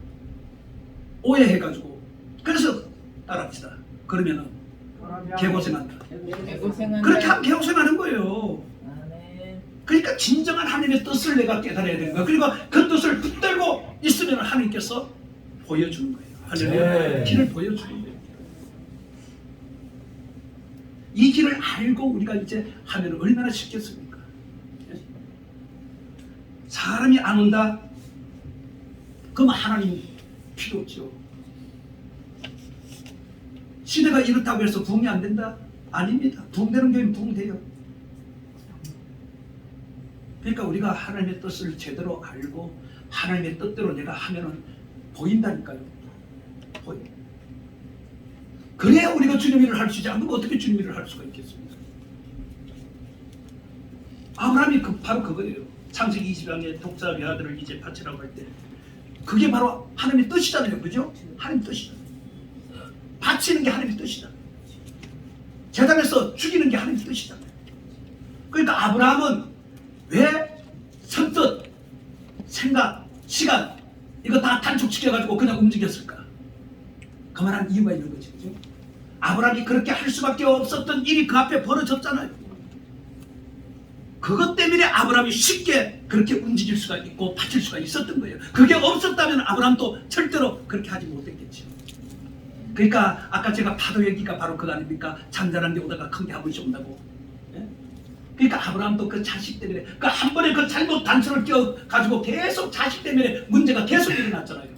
오해해가지고 그래서 따라합시다. 그러면은 개고생한다. 고생한다. 그렇게 하면 개고생하는 거예요. 아멘. 그러니까 진정한 하나님의 뜻을 내가 깨달아야 되는 거야. 그리고 그 뜻을 붙들고 있으면 하나님께서 보여주는 거예요. 할렐루야. 네. 길을 보여주는 거예요. 이 길을 알고 우리가 이제 하면 얼마나 쉽겠습니까? 사람이 안 온다? 그럼 하나님 필요 없죠. 시대가 이렇다고 해서 부흥이 안 된다? 아닙니다. 부흥되는 교회는 부흥돼요. 그러니까 우리가 하나님의 뜻을 제대로 알고 하나님의 뜻대로 내가 하면은 보인다니까요. 보여. 그래야 우리가 주님 일을 할 수 있지. 안 그러면 어떻게 주님 일을 할 수가 있겠습니까? 아브라함이 바로 그거예요. 창세기 20장에 독자의 아들을 이제 바치라고 할 때 그게 바로 하나님의 뜻이잖아요. 그죠? 하나님의 뜻이잖아요. 바치는 게 하나님의 뜻이잖아요. 제단에서 죽이는 게 하나님의 뜻이잖아요. 그러니까 아브라함은 왜 선뜻, 생각, 시간 이거 다 단축시켜가지고 그냥 움직였을까? 그만한 이유가 있는 거지. 그죠? 아브라함이 그렇게 할 수밖에 없었던 일이 그 앞에 벌어졌잖아요. 그것 때문에 아브라함이 쉽게 그렇게 움직일 수가 있고 바칠 수가 있었던 거예요. 그게 없었다면 아브라함도 절대로 그렇게 하지 못했겠죠. 그러니까 아까 제가 파도 얘기가 바로 그거 아닙니까? 잔잔한 데 오다가 큰 게 한 번씩 온다고. 예? 그러니까 아브라함도 그 자식 때문에 그 한 번에 그 잘못 단서를 띄워가지고 계속 자식 때문에 문제가 계속 일어났잖아요.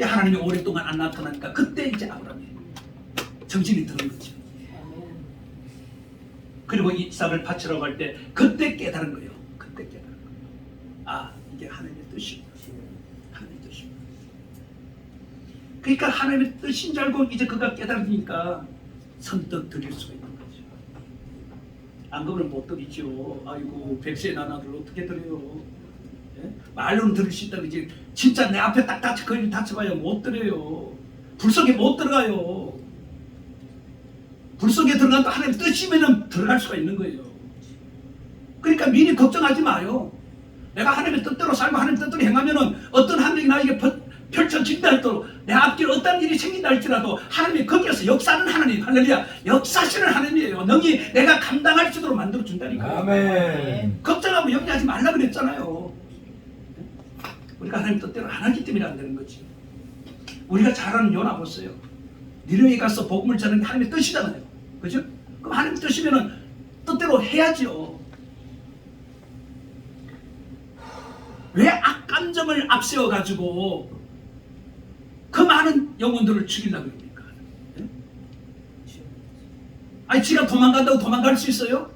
하나님이 오랫동안 안 나타나니까 그때 이제 아브라함이 정신이 드는 거죠. 그리고 이삭을 바치라고 할 때 그때 깨달은 거예요. 그때 깨달은 거예요. 아, 이게 하나님의 뜻이구나. 하나님의 뜻이구나. 그러니까 하나님의 뜻인 줄 알고 이제 그가 깨달으니까 선뜻 드릴 수가 있는 거죠. 안 그러면 못 드리죠. 아이고, 백세 나나들 어떻게 드려요? 예? 말로는 들을 수 있다 그지. 진짜 내 앞에 딱 닥쳐봐야 못 드려요. 불 속에 못 들어가요. 불 속에 들어간다 하나님 뜻이면 들어갈 수가 있는 거예요. 그러니까 미리 걱정하지 마요. 내가 하나님의 뜻대로 살고 하나님의 뜻대로 행하면은 어떤 한 명이 나에게 펼쳐진다 해도 내 앞길 어떤 일이 생긴다 할지라도 하나님이 거기에서 역사하는 하나님, 할렐루야, 역사하시는 하나님이에요. 능히 내가 감당할 수 있도록 만들어 준다니까요. 아멘. 걱정하고 염려하지 말라 그랬잖아요. 우리가 하나님 뜻대로 안 하기 때문에 안 되는 거지. 우리가 잘하는 요나 보세요. 니느웨에 가서 복음을 전하는 게 하나님의 뜻이잖아요. 그죠? 그럼 하나님의 뜻이면은 뜻대로 해야죠. 왜 악감정을 앞세워가지고 그 많은 영혼들을 죽이려고 합니까? 예? 아니 지가 도망간다고 도망갈 수 있어요?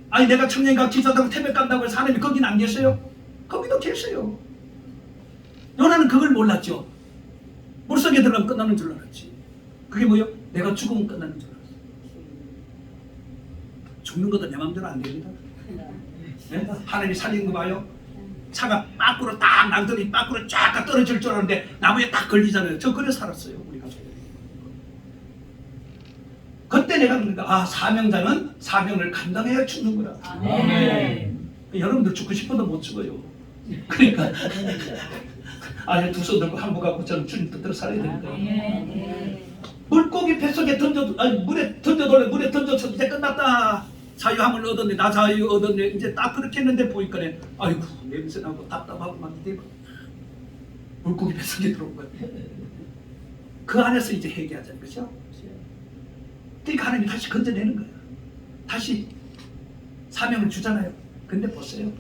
아니 내가 청년과 기사다고 태백 간다고 해서 하나님이 거기는 안 계세요? 거기도 계세요. 요나는 그걸 몰랐죠. 물속에 들어가면 끝나는 줄 알았지. 그게 뭐요? 내가 죽으면 끝나는 줄 알았어. 죽는 것도 내 마음대로 안 됩니다. 예? 하나님이 살리는 거 봐요. 차가 밖으로 딱 나더니 밖으로 쫙 떨어질 줄 알았는데 나무에 딱 걸리잖아요. 저 그래 살았어요. 우리가. 그때 내가 그러니까 사명자는 사명을 감당해야 죽는구나. 아멘. 여러분들 죽고 싶어도 못 죽어요. 그러니까 아니 두 손 들고 한부 갖고 저는 주님 뜻대로 살아야 됩니다. 물고기 뱃속에 물에 던져서 이제 끝났다. 자유함을 얻었네. 나 자유 얻었네. 이제 딱 그렇게 했는데 보니까네 아이고 냄새나고 답답하고 막 이래 물고기 뱃속에 들어온 거야. 그 안에서 이제 회개하자는 거죠. 그러니까 하나님이 다시 건져내는 거야. 다시 사명을 주잖아요. 근데 보세요.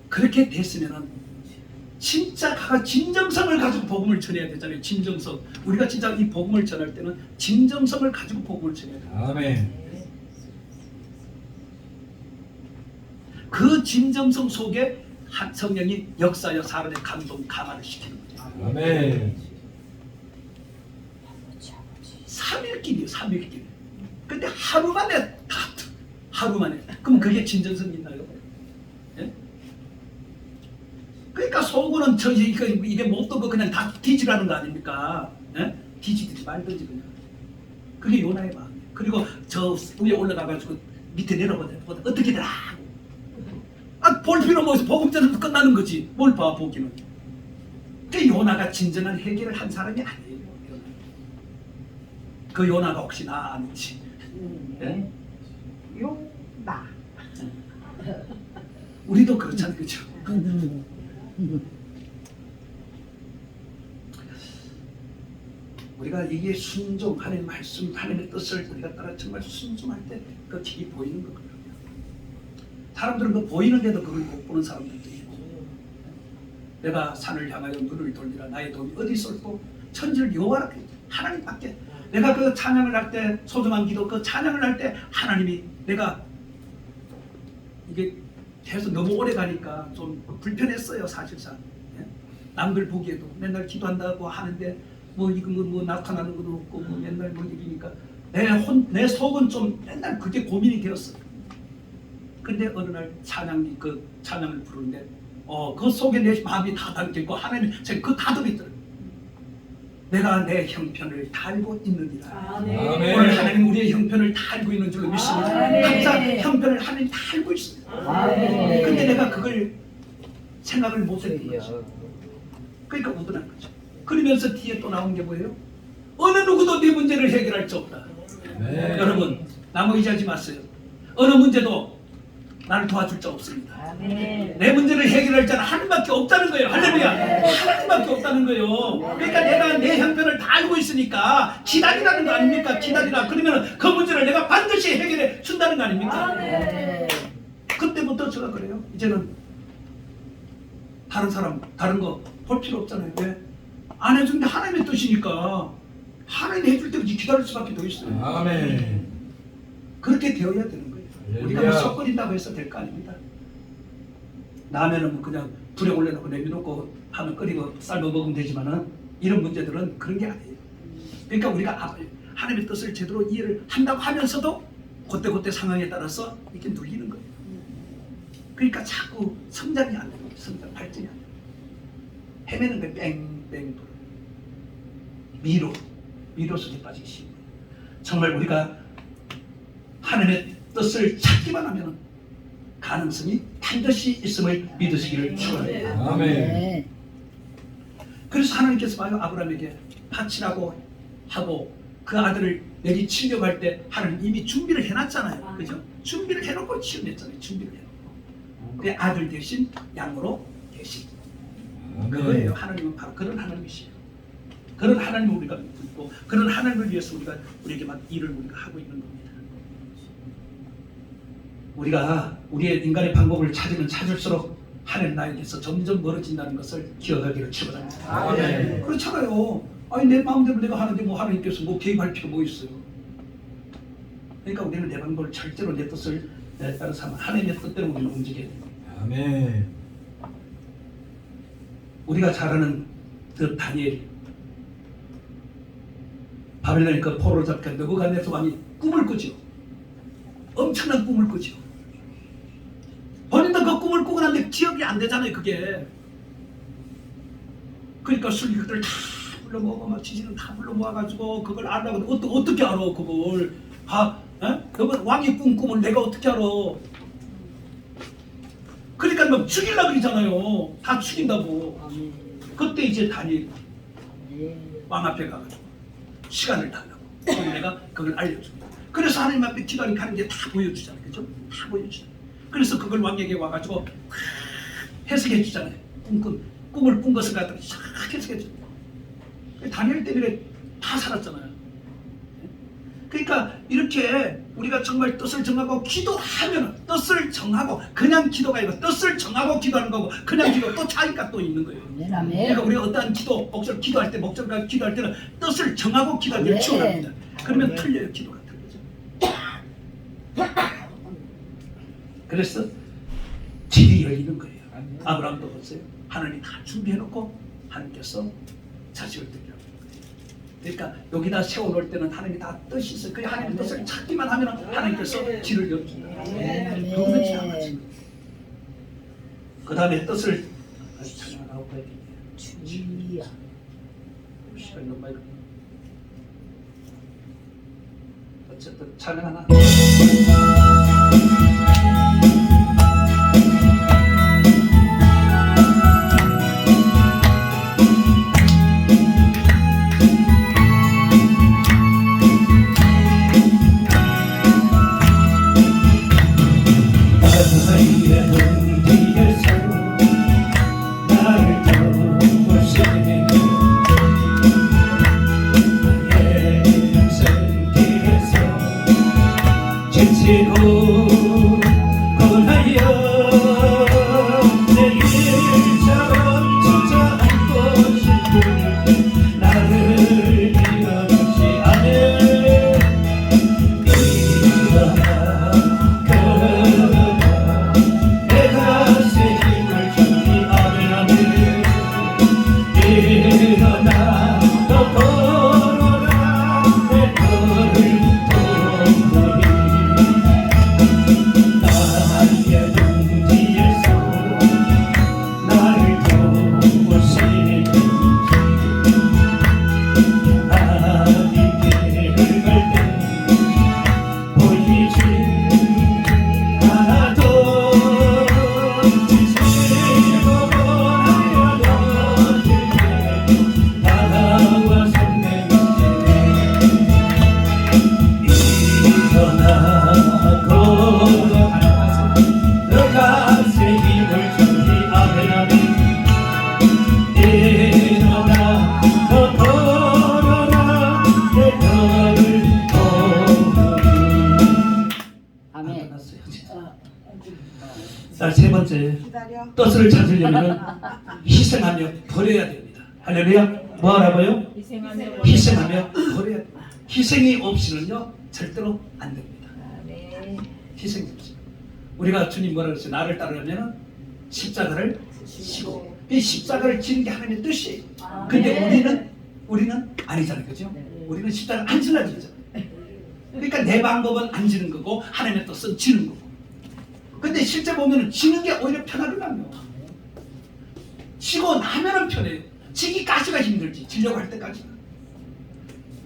그렇게 됐으면은 진짜 진정성을 가지고 복음을 전해야 되잖아요. 진정성. 우리가 진짜 이 복음을 전할 때는 진정성을 가지고 복음을 전해야 돼요. 아멘. 그 진정성 속에 성령이 역사여 사람의 감동, 감화를 시키는 거죠. 아멘. 3일길이에요. 3일길. 근데 하루 만에 하루 만에. 그럼 그게 진정성 있나요? 예? 그러니까 속으로는 입에 못 넣고 그냥 다 뒤지라는 거 아닙니까? 예? 뒤지든지 말든지 그냥. 그게 요나의 마음이에요. 그리고 저 위에 올라가가지고 밑에 내려보다 어떻게 되라. 볼 필요 없어. 복음 전은 끝나는 거지. 뭘 봐 보기는. 그 요나가 진정한 해결을 한 사람이 아니에요. 그 요나가 혹시 나 아닌지. 예? 요나. 우리도 그렇잖아요, 그렇죠? 우리가 이게 순종, 하나님의 말씀, 하나님의 뜻을 우리가 따라 정말 순종할 때 그 길이 보이는 거거든요. 사람들은 그 보이는데도 그걸 못 보는 사람들도 있고, 내가 산을 향하여 눈을 돌리라 나의 도움이 어디 있었고 천지를 여호와라 하나님밖에. 내가 그 찬양을 할 때 소중한 기도 그 찬양을 할 때 하나님이 내가 이게 계속 너무 오래 가니까 좀 불편했어요 사실상. 예? 남들 보기에도 맨날 기도한다고 하는데 뭐 이거 뭐 나타나는 것도 없고 뭐 맨날 뭐 일이니까 내 속은 좀 맨날 그게 고민이 되었어요. 근데 어느 날 그 찬양을 부르는데 그 속에 내 마음이 다 담겨있고 하나님이 그 다 들어있더라고요. 내가 내 형편을 다 알고 있느니라. 아멘. 오늘 하나님 우리의 형편을 다 알고 있는 줄로 믿습니다. 항상 형편을 하나님 다 알고 있습니다. 근데 내가 그걸 생각을 못했던 거죠. 그러니까 우둔한 거죠. 그러면서 뒤에 또 나온 게 뭐예요? 어느 누구도 네 문제를 해결할 수 없다. 네. 여러분 나무 의지하지 마세요. 어느 문제도 나를 도와줄 자 없습니다. 내 문제를 해결할 자는 하나님밖에 없다는 거예요. 할렐루야. 하나님밖에 없다는 거예요. 그러니까 내가 내 형편을 다 알고 있으니까 기다리라는 거 아닙니까? 기다리라. 그러면 그 문제를 내가 반드시 해결해 준다는 거 아닙니까? 그때부터 제가 그래요. 이제는 다른 사람 다른 거 볼 필요 없잖아요. 왜? 안 해주는데 하나님의 뜻이니까 하나님이 해줄 때까지 기다릴 수밖에 더 있어요. 아멘. 그렇게 되어야 되는 거예요. 우리가 뭐 할렐루야. 썩거린다고 해서 될 거 아닙니다. 라면은 뭐 그냥 불에 올려놓고 내비놓고 하면 끓이고 삶아 먹으면 되지만은 이런 문제들은 그런 게 아니에요. 그러니까 우리가 하나님의 뜻을 제대로 이해를 한다고 하면서도 그때 상황에 따라서 이렇게 눌리는 거예요. 그러니까 자꾸 성장이 안 되는 거예요. 성장, 발전이 안 돼요. 헤매는 게 뺑뺑 돌아요. 미로 속에 빠지기 쉬운 거예요. 정말 우리가 하나님의 뜻을 찾기만 하면 가능성이 반드시 있음을 믿으시기를 축원합니다. 아멘. 그래서 하나님께서 봐요, 아브라함에게 바치라고 하고 그 아들을 내게 치려고 할 때 하나님 이미 준비를 해놨잖아요. 그죠? 준비를 해놓고 치료했잖아요. 준비를 해놓고 그 아들 대신 양으로 대신 그거예요. 하나님은 바로 그런 하나님이시에요. 그런 하나님을 우리가 믿고 있고 그런 하나님을 위해서 우리에게 막 일을 우리가 하고 있는 겁니다. 우리가 우리의 인간의 방법을 찾으면 찾을수록 하나님 나에게서 점점 멀어진다는 것을 기억하기를 축원합니다. 아멘. 그렇잖아요. 아니 내 마음대로 내가 하는데 뭐 하나님께서 뭐 개입할 필요 뭐 있어요? 그러니까 우리는 내 방법을 절대로 내 뜻을 따라서 하면 하나님의 뜻대로 우리는 움직여야 됩니다. 아멘. 우리가 잘 아는 그 다니엘이 바벨론의 그 포로를 잡게 느부갓네살 왕이 꿈을 꾸죠. 엄청난 꿈을 꾸죠. 본인도 그 꿈을 꾸고 났는데 기억이 안 되잖아요. 그게. 그러니까 술객들 다 불러 모아 막 지지는 다 불러 모아가지고 그걸 알라고 어떻게 알아 그걸? 그걸 왕이 꾼 꿈을 내가 어떻게 알아? 그러니까 막 죽이려고 그러잖아요. 다 죽인다고. 아멘. 그때 이제 다니엘 네. 왕 앞에 가가지고 시간을 달라고. 그럼 내가 그걸 알려줍니다. 그래서 하나님 앞에 기도하는 가는 게 다 보여주잖아요. 그죠? 다 보여주잖아요. 그래서 그걸 왕에게 와가지고 해석해 주잖아요. 꿈을 꾼 것을 갖다가 싹 해석해 줍니다. 다니엘 때문에 다 살았잖아요. 그러니까 이렇게 우리가 정말 뜻을 정하고 기도하면 뜻을 정하고 그냥 기도가 아니고 뜻을 정하고 기도하는 거고 그냥 기도 또 차이가 또 있는 거예요. 아멘. 그러니까 우리가 어떠한 기도, 기도할 때 목적과 기도할 때는 뜻을 정하고 기도하기를 네. 축원합니다. 그러면 네. 틀려요. 기도가 틀리죠. 그래서 길이 열리는 거예요. 아브라함도 보세요. 하나님이 다 준비해놓고 하나님께서 자식을 드리라고 하는 거예요. 그러니까 여기다 세워놓을 때는 하나님이 다 뜻이 있어요. 그 하나님의 뜻을 찾기만 하면 하나님께서 길을 열어줍니다. 아멘. 그것은 지나가지. 그 다음에 뜻을 찬양을 하고 가야 됩니다. 주야. 시간이 너무 많이 걸려. 어쨌든 찬양 하나. 자, 세 번째, 기다려. 뜻을 찾으려면 희생하며 버려야 됩니다. 할렐루야. 뭐 하라고요? 희생하며 버려야 됩니다. 희생이 없이는요 절대로 안 됩니다. 희생이 없이. 우리가 주님 뭐라 그랬어요? 나를 따르려면 십자가를 지고. 이 십자가를 지는 게 하나님의 뜻이에요. 근데 우리는 아니잖아요. 그죠? 우리는 십자가를 안 지려고 그러잖아요. 그러니까 내 방법은 안 지는 거고 하나님의 뜻은 지는 거고. 근데 실제 보면은 지는 게 오히려 편하더라고요. 지고 나면은 편해요. 지기까지가 힘들지. 지려고 할 때까지는.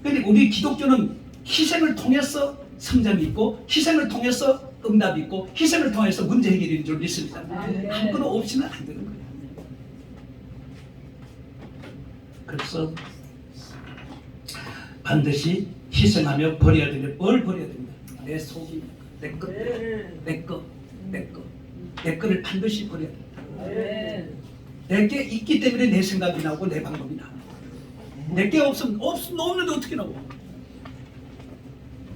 근데 우리 기독교는 희생을 통해서 성장이 있고 희생을 통해서 응답이 있고 희생을 통해서 문제 해결인 줄 믿습니다. 아무것도 없이는 안 되는 거예요. 그래서 반드시 희생하며 버려야 되는데 뭘 버려야 됩니다. 내 속이, 내 것, 내 것, 내 것, 내 거를 반드시 버려야 됩니다. 내게 있기 때문에 내 생각이 나오고 내 방법이 나오고, 내게 없으면 없는데 어떻게 나오고?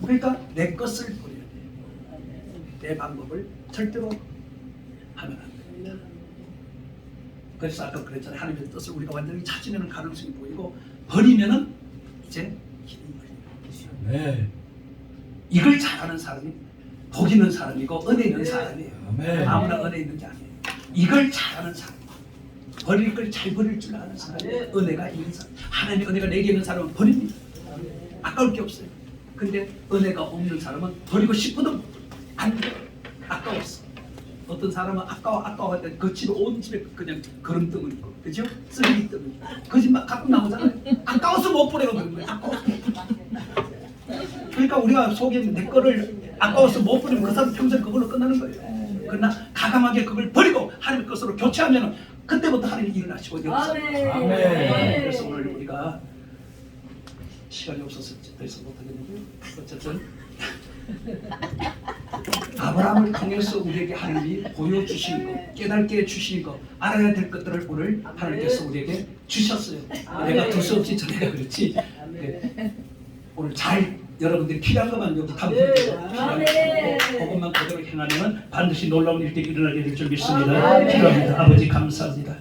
그러니까 내 것을 버려야 돼요. 내 방법을 절대로 하면 안 돼요. 그래서 아까 그랬잖아요. 하나님의 뜻을 우리가 완전히 찾으려는 가능성이 보이고 버리면은 이제 힘이 걸립니다. 네. 이걸 잘하는 사람이 복 있는 사람이고 은혜 있는 사람이에요. 아멘. 아무나 은혜 있는 게 아니에요. 이걸 잘하는 사람, 버릴 걸 잘 버릴 줄 아는 사람, 은혜가 있는 사람. 하나님의 은혜가 내게 있는 사람은 버립니다. 아까울 게 없어요. 근데 은혜가 없는 사람은 버리고 싶어도 안 돼. 아까웠어. 어떤 사람은 아까워할 때 그 집에 온 집에 그냥 거름덩어리고, 그죠? 쓰레기 덩어리. 거짓말 가끔 나오잖아요. 아까워서 못 버리고 그런 거예요. 아까워서. 그러니까 우리가 속에 내 거를 아까워서 못 버리면 그 사람 평생 그걸로 끝나는 거예요. 그러나 가감하게 그걸 버리고 하나님의 것으로 교체하면 그때부터 하나님이 일어나시고 여기서. 아멘. 그래서 오늘 우리가 시간이 없어서 더 이상 못하겠는데 어쨌든 아브라함을 통해서 우리에게 하나님이 보여주신 것, 깨닫게 해주신 것, 알아야 될 것들을 오늘 하나님께서 우리에게 주셨어요. 내가 두서없이 전해가 그렇지. 오늘 잘 여러분들이 필요한 것만 여기 담고 필요한 그것만 그대로 행하면 반드시 놀라운 일들이 일어나게 될 줄 믿습니다. 필요합니다. 아버지 감사합니다.